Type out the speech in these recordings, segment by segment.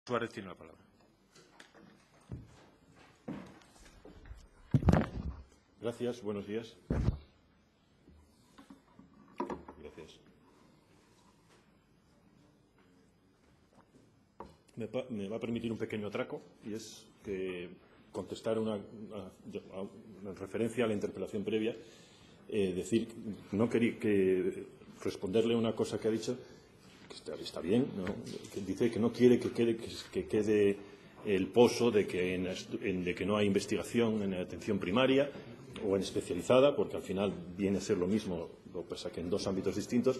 Suárez tiene la palabra. Gracias, buenos días. Gracias. Me va a permitir un pequeño atraco, y es que contestar una referencia a la interpelación previa, decir, no quería que responderle una cosa que ha dicho, que está bien, ¿no? Que dice que no quiere que quede el poso de que no hay investigación en atención primaria o en especializada, porque al final viene a ser lo mismo, lo que pasa que en dos ámbitos distintos.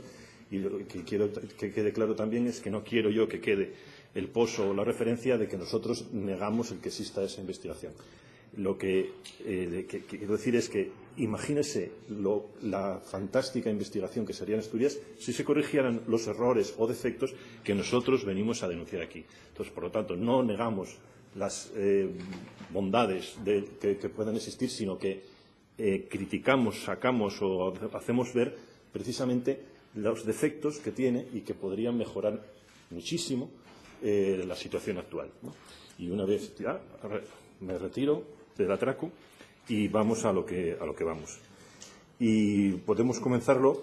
Y lo que quiero que quede claro también es que no quiero yo que quede el poso o la referencia de que nosotros negamos el que exista esa investigación. Lo que quiero decir es que imagínese la fantástica investigación que sería en Asturias si se corrigieran los errores o defectos que nosotros venimos a denunciar aquí. Entonces, por lo tanto, no negamos las bondades que puedan existir, sino que criticamos, sacamos o hacemos ver precisamente los defectos que tiene y que podrían mejorar muchísimo la situación actual, ¿no? Y una vez ya me retiro del atraco y vamos a lo que vamos. Y podemos comenzarlo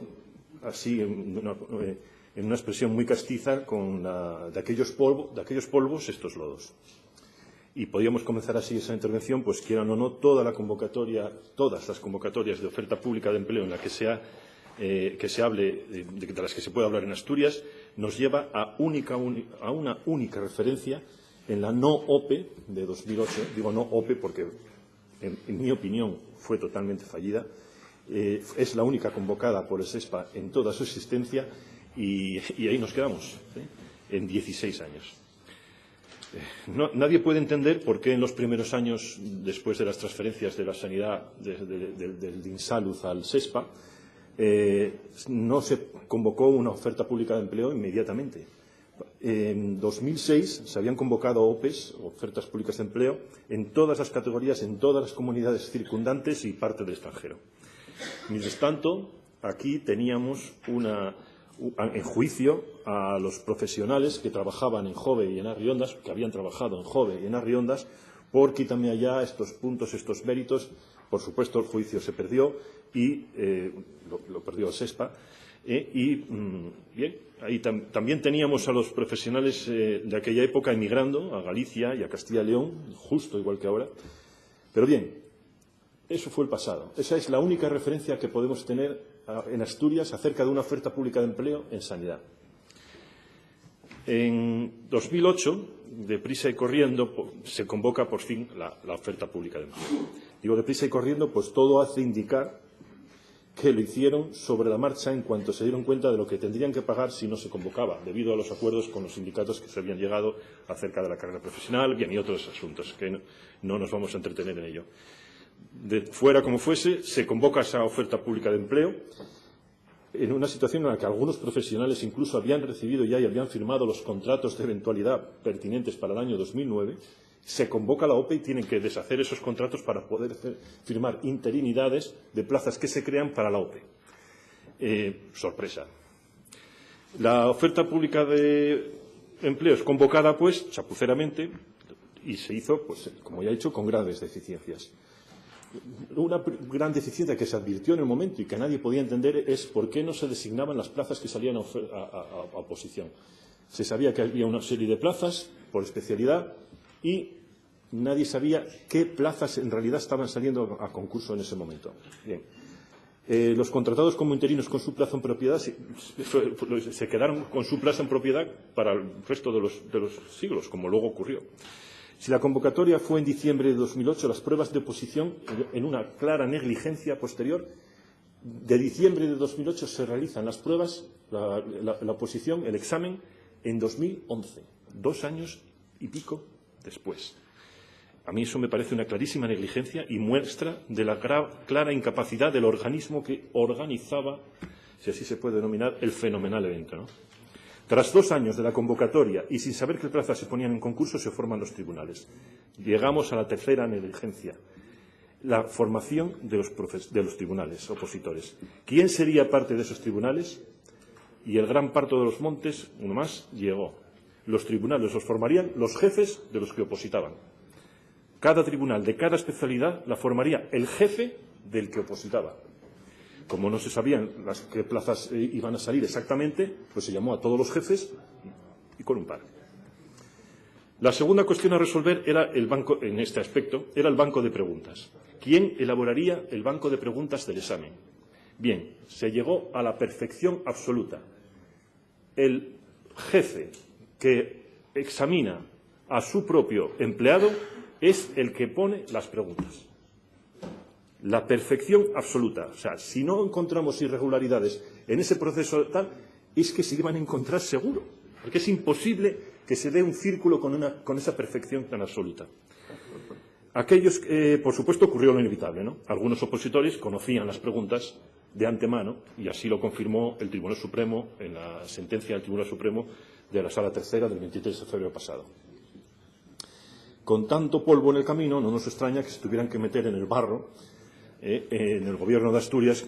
así en una expresión muy castiza de aquellos polvos estos lodos. Y podríamos comenzar así esa intervención, pues quieran o no, todas las convocatorias de oferta pública de empleo en la que se hable, de las que se puede hablar en Asturias, nos lleva a una única referencia en la no OPE de 2008. Digo no OPE porque, en mi opinión, fue totalmente fallida. Es la única convocada por el SESPA en toda su existencia y ahí nos quedamos, en 16 años. Nadie puede entender por qué en los primeros años, después de las transferencias de la sanidad del Insalud al SESPA, no se convocó una oferta pública de empleo inmediatamente. En 2006 se habían convocado OPEs, ofertas públicas de empleo, en todas las categorías, en todas las comunidades circundantes y parte del extranjero. Mientras tanto, aquí teníamos en juicio a los profesionales que trabajaban en Jove y en Arriondas, que habían trabajado en Jove y en Arriondas, por quítame allá estos puntos, estos méritos. Por supuesto, el juicio se perdió y lo perdió el SESPA. Bien, ahí también teníamos a los profesionales de aquella época emigrando a Galicia y a Castilla y León, justo igual que ahora. Pero bien, eso fue el pasado. Esa es la única referencia que podemos tener en Asturias acerca de una oferta pública de empleo en sanidad. En 2008, deprisa y corriendo, se convoca por fin la oferta pública de empleo. Digo deprisa y corriendo, pues todo hace indicar que lo hicieron sobre la marcha en cuanto se dieron cuenta de lo que tendrían que pagar si no se convocaba, debido a los acuerdos con los sindicatos que se habían llegado acerca de la carrera profesional, bien, y otros asuntos, que no nos vamos a entretener en ello. Fuera como fuese, se convoca esa oferta pública de empleo en una situación en la que algunos profesionales incluso habían recibido ya y habían firmado los contratos de eventualidad pertinentes para el año 2009, se convoca la OPE y tienen que deshacer esos contratos para poder firmar interinidades de plazas que se crean para la OPE. Sorpresa. La oferta pública de empleo es convocada, pues, chapuceramente, y se hizo, pues, como ya he dicho, con graves deficiencias. Una gran deficiencia que se advirtió en el momento y que nadie podía entender es por qué no se designaban las plazas que salían a oposición. Se sabía que había una serie de plazas por especialidad y nadie sabía qué plazas en realidad estaban saliendo a concurso en ese momento. Bien. Los contratados como interinos con su plazo en propiedad se quedaron con su plaza en propiedad para el resto de los siglos, como luego ocurrió. Si la convocatoria fue en diciembre de 2008, las pruebas de oposición, en una clara negligencia posterior, de diciembre de 2008 se realizan las pruebas, la oposición, el examen, en 2011, 2 años y pico después. A mí eso me parece una clarísima negligencia y muestra de la clara incapacidad del organismo que organizaba, si así se puede denominar, el fenomenal evento, ¿no? Tras 2 años de la convocatoria y sin saber qué plazas se ponían en concurso, se forman los tribunales. Llegamos a la tercera negligencia, la formación de los tribunales opositores. ¿Quién sería parte de esos tribunales? Y el gran parto de los montes, uno más, llegó. Los tribunales los formarían los jefes de los que opositaban. Cada tribunal de cada especialidad la formaría el jefe del que opositaba. Como no se sabían qué plazas iban a salir exactamente, pues se llamó a todos los jefes y con un par. La segunda cuestión a resolver era el banco, en este aspecto, era el banco de preguntas. ¿Quién elaboraría el banco de preguntas del examen? Bien, se llegó a la perfección absoluta. El jefe que examina a su propio empleado es el que pone las preguntas. La perfección absoluta. O sea, si no encontramos irregularidades en ese proceso tal, es que se iban a encontrar seguro. Porque es imposible que se dé un círculo con esa perfección tan absoluta. Aquellos, por supuesto, ocurrió lo inevitable, ¿no? Algunos opositores conocían las preguntas de antemano y así lo confirmó el Tribunal Supremo en la sentencia del Tribunal Supremo de la Sala Tercera del 23 de febrero pasado. Con tanto polvo en el camino, no nos extraña que se tuvieran que meter en el barro en el Gobierno de Asturias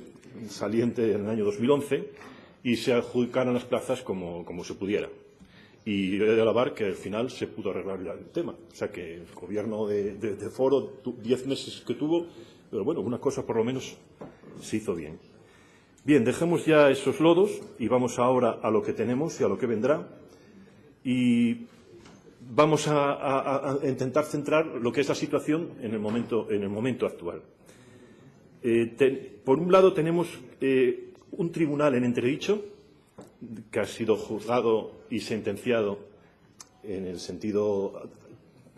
saliente en el año 2011 y se adjudicaran las plazas como se pudiera. Y he de alabar que al final se pudo arreglar el tema. O sea que el Gobierno de Foro, 10 meses que tuvo, pero bueno, una cosa por lo menos se hizo bien. Bien, dejemos ya esos lodos y vamos ahora a lo que tenemos y a lo que vendrá. Y vamos a intentar centrar lo que es la situación en el momento actual. Por un lado tenemos un tribunal en entredicho que ha sido juzgado y sentenciado en el sentido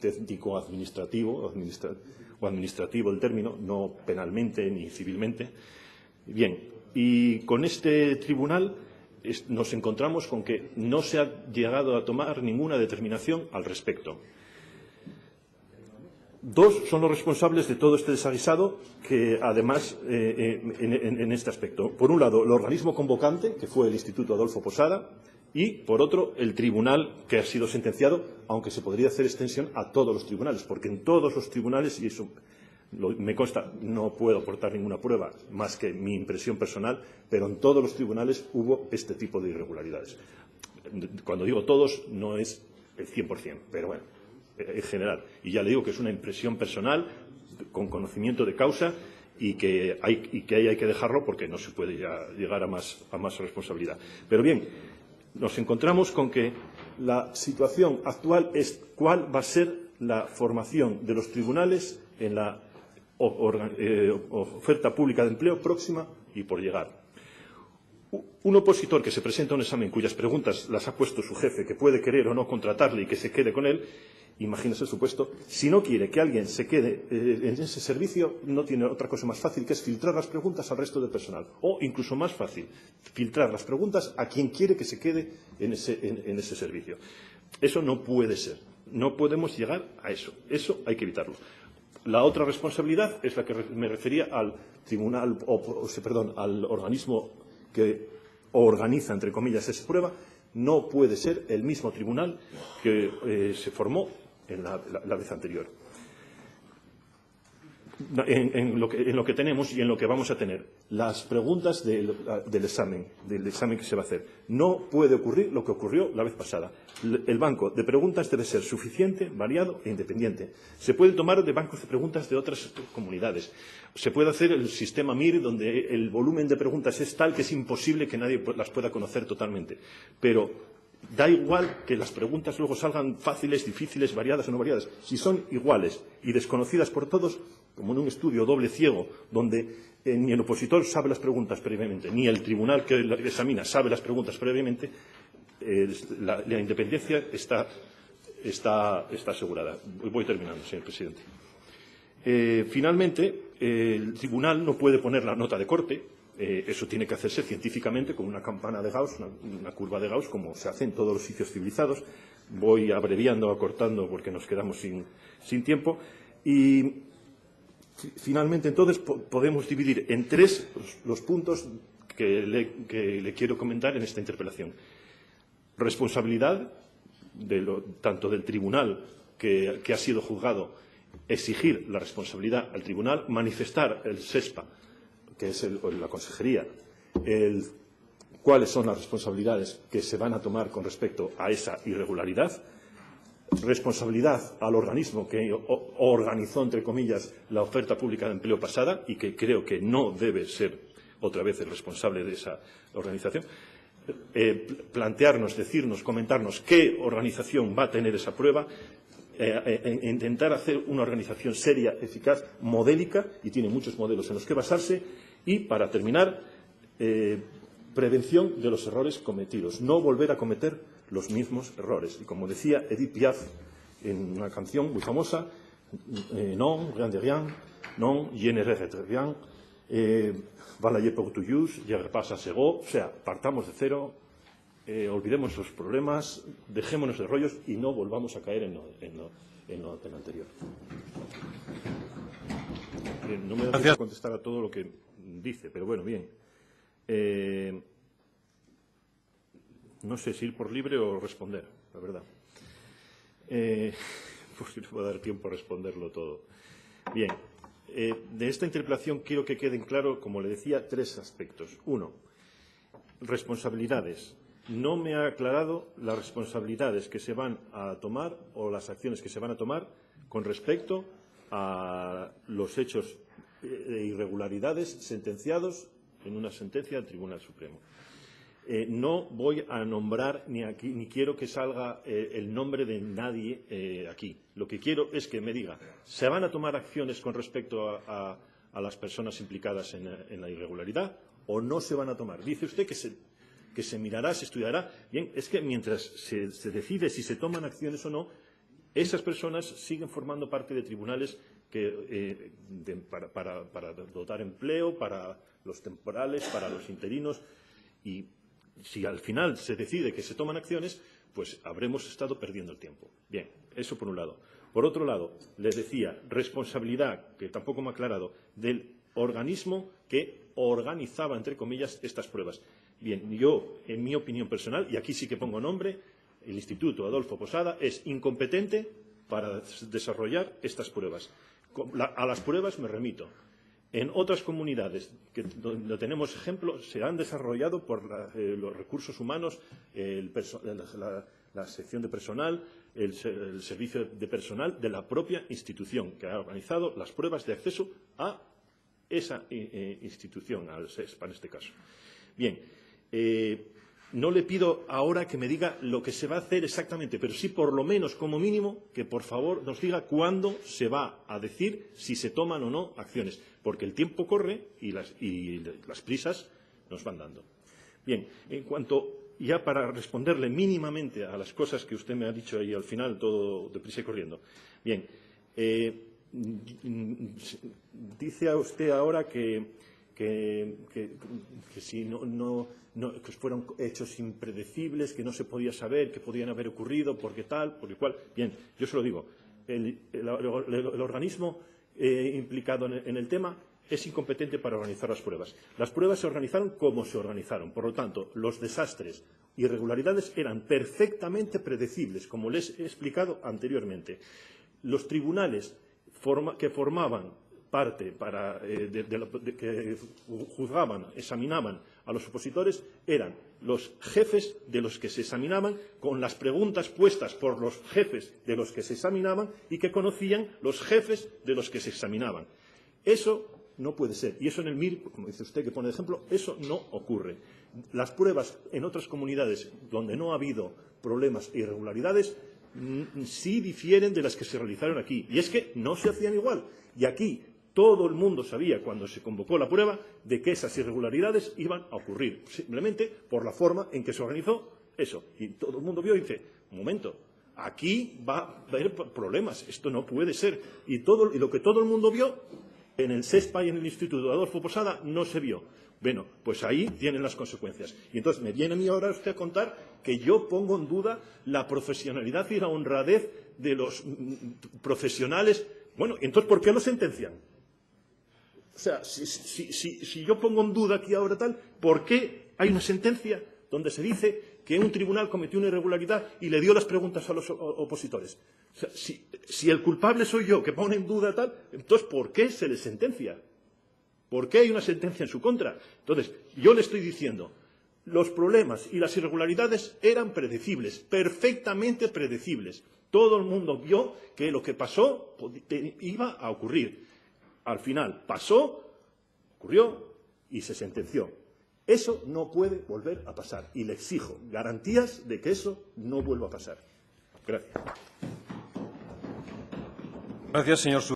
técnico administrativo o administrativo del término, no penalmente ni civilmente. Bien, y con este tribunal nos encontramos con que no se ha llegado a tomar ninguna determinación al respecto. Dos son los responsables de todo este desaguisado que, además, en este aspecto. Por un lado, el organismo convocante, que fue el Instituto Adolfo Posada, y, por otro, el tribunal que ha sido sentenciado, aunque se podría hacer extensión a todos los tribunales, porque en todos los tribunales, y eso me consta, no puedo aportar ninguna prueba más que mi impresión personal, pero en todos los tribunales hubo este tipo de irregularidades. Cuando digo todos, no es el 100%, pero bueno, en general. Y ya le digo que es una impresión personal, con conocimiento de causa, y que ahí hay que dejarlo porque no se puede ya llegar a más responsabilidad. Pero bien, nos encontramos con que la situación actual es cuál va a ser la formación de los tribunales en la oferta pública de empleo próxima y por llegar. Un opositor que se presenta a un examen cuyas preguntas las ha puesto su jefe, que puede querer o no contratarle y que se quede con él, imagínese su puesto, si no quiere que alguien se quede en ese servicio, no tiene otra cosa más fácil que es filtrar las preguntas al resto del personal. O, incluso más fácil, filtrar las preguntas a quien quiere que se quede en ese servicio. Eso no puede ser. No podemos llegar a eso. Eso hay que evitarlo. La otra responsabilidad es la que me refería al tribunal, al organismo que organiza, entre comillas, esa prueba. No puede ser el mismo tribunal que se formó en la vez anterior. En lo que tenemos y en lo que vamos a tener, las preguntas del examen que se va a hacer. No puede ocurrir lo que ocurrió la vez pasada. El banco de preguntas debe ser suficiente, variado e independiente. Se puede tomar de bancos de preguntas de otras comunidades. Se puede hacer el sistema MIR, donde el volumen de preguntas es tal que es imposible que nadie las pueda conocer totalmente. Pero da igual que las preguntas luego salgan fáciles, difíciles, variadas o no variadas. Si son iguales y desconocidas por todos, como en un estudio doble ciego, donde ni el opositor sabe las preguntas previamente, ni el tribunal que la examina sabe las preguntas previamente, la independencia está asegurada. Voy terminando, señor presidente. Finalmente, el tribunal no puede poner la nota de corte. Eso tiene que hacerse científicamente con una campana de Gauss, una curva de Gauss, como se hace en todos los sitios civilizados. Voy abreviando, acortando, porque nos quedamos sin tiempo. Y finalmente, entonces, podemos dividir en tres los puntos que le quiero comentar en esta interpelación. Responsabilidad, tanto del tribunal que ha sido juzgado, exigir la responsabilidad al tribunal, manifestar el SESPA, que es la consejería, cuáles son las responsabilidades que se van a tomar con respecto a esa irregularidad, responsabilidad al organismo que organizó, entre comillas, la oferta pública de empleo pasada y que creo que no debe ser otra vez el responsable de esa organización, plantearnos, decirnos, comentarnos qué organización va a tener esa prueba, intentar hacer una organización seria, eficaz, modélica, y tiene muchos modelos en los que basarse, y, para terminar, prevención de los errores cometidos, no volver a cometer los mismos errores. Y como decía Edith Piaf en una canción muy famosa, non, rien de rien, non, je ne regrette rien, balayé pour toujours, je repasse à zéro, o sea, partamos de cero, olvidemos los problemas, dejémonos de rollos y no volvamos a caer en lo anterior. No me da tiempo a contestar a todo lo que dice, pero bueno, bien. No sé si ir por libre o responder, la verdad. Porque no va a dar tiempo a responderlo todo. Bien, de esta interpelación quiero que queden claros, como le decía, 3 aspectos. 1, responsabilidades. No me ha aclarado las responsabilidades que se van a tomar o las acciones que se van a tomar con respecto a los hechos de irregularidades sentenciados en una sentencia del Tribunal Supremo. No voy a nombrar ni quiero que salga el nombre de nadie aquí. Lo que quiero es que me diga, ¿se van a tomar acciones con respecto a las personas implicadas en la irregularidad o no se van a tomar? Dice usted que se mirará, se estudiará. Bien, es que mientras se decide si se toman acciones o no, esas personas siguen formando parte de tribunales para dotar empleo, para los temporales, para los interinos, y si al final se decide que se toman acciones, pues habremos estado perdiendo el tiempo. Bien, eso por un lado. Por otro lado, les decía, responsabilidad, que tampoco me ha aclarado, del organismo que organizaba, entre comillas, estas pruebas. Bien, yo, en mi opinión personal, y aquí sí que pongo nombre, el Instituto Adolfo Posada es incompetente para desarrollar estas pruebas. A las pruebas me remito. En otras comunidades donde tenemos ejemplos, se han desarrollado por los recursos humanos, la sección de personal, el servicio de personal de la propia institución que ha organizado las pruebas de acceso a esa institución, al SESPA en este caso. Bien, no le pido ahora que me diga lo que se va a hacer exactamente, pero sí, por lo menos, como mínimo, que por favor nos diga cuándo se va a decir si se toman o no acciones, porque el tiempo corre y las prisas nos van dando. Bien, en cuanto, ya para responderle mínimamente a las cosas que usted me ha dicho ahí al final, todo deprisa y corriendo. Bien, dice a usted ahora que si que fueron hechos impredecibles, que no se podía saber, que podían haber ocurrido, porque tal, porque cual. Bien, yo se lo digo, el organismo implicado en el tema es incompetente para organizar las pruebas. Las pruebas se organizaron como se organizaron. Por lo tanto, los desastres, irregularidades eran perfectamente predecibles, como les he explicado anteriormente. Los tribunales que formaban parte que juzgaban, examinaban a los opositores eran los jefes de los que se examinaban, con las preguntas puestas por los jefes de los que se examinaban y que conocían los jefes de los que se examinaban. Eso no puede ser. Y eso en el MIR, como dice usted que pone de ejemplo, eso no ocurre. Las pruebas en otras comunidades donde no ha habido problemas e irregularidades sí difieren de las que se realizaron aquí. Y es que no se hacían igual. Y aquí todo el mundo sabía, cuando se convocó la prueba, de que esas irregularidades iban a ocurrir, simplemente por la forma en que se organizó eso. Y todo el mundo vio y dice, un momento, aquí va a haber problemas, esto no puede ser. Y lo que todo el mundo vio, en el SESPA y en el Instituto Adolfo Posada, no se vio. Bueno, pues ahí tienen las consecuencias. Y entonces me viene a mí ahora usted a contar que yo pongo en duda la profesionalidad y la honradez de los profesionales. Bueno, entonces, ¿por qué lo sentencian? O sea, si yo pongo en duda aquí ahora tal, ¿por qué hay una sentencia donde se dice que un tribunal cometió una irregularidad y le dio las preguntas a los opositores? O sea, si el culpable soy yo que pone en duda tal, entonces, ¿por qué se le sentencia? ¿Por qué hay una sentencia en su contra? Entonces, yo le estoy diciendo, Los problemas y las irregularidades eran predecibles, perfectamente predecibles. Todo el mundo vio que lo que pasó iba a ocurrir. Al final pasó, ocurrió y se sentenció. Eso no puede volver a pasar y le exijo garantías de que eso no vuelva a pasar. Gracias. Gracias, señor